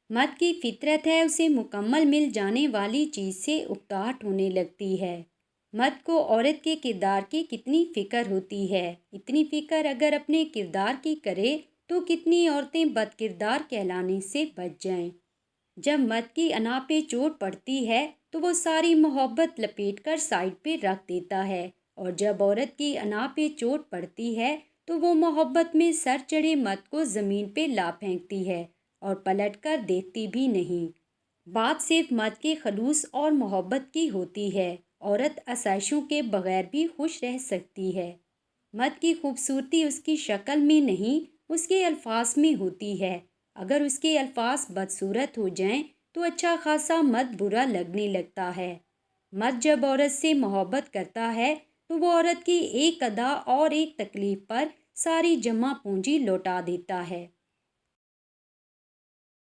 मर्द की फितरत है उसे मुकम्मल मिल जाने वाली चीज़ से उकताहट होने लगती है। मर्द को औरत के किरदार की कितनी फ़िक्र होती है। इतनी फ़िक्र अगर अपने किरदार की करे तो कितनी औरतें बदकिरदार कहलाने से बच जाएं। जब मर्द की अना पे चोट पड़ती है तो वो सारी मोहब्बत लपेट कर साइड पे रख देता है, और जब औरत की अना पे चोट पड़ती है तो वो मोहब्बत में सर चढ़े मर्द को ज़मीन पे ला फेंकती है और पलट कर देखती भी नहीं। बात सिर्फ मर्द के खलूस और मोहब्बत की होती है। औरत आसाइशों के बगैर भी खुश रह सकती है। मर्द की खूबसूरती उसकी शक्ल में नहीं, उसके अल्फाज में होती है। अगर उसके अल्फाज बदसूरत हो जाएं तो अच्छा खासा मर्द बुरा लगने लगता है। मर्द जब औरत से मोहब्बत करता है तो वो औरत की एक अदा और एक तकलीफ पर सारी जमा पूंजी लौटा देता है।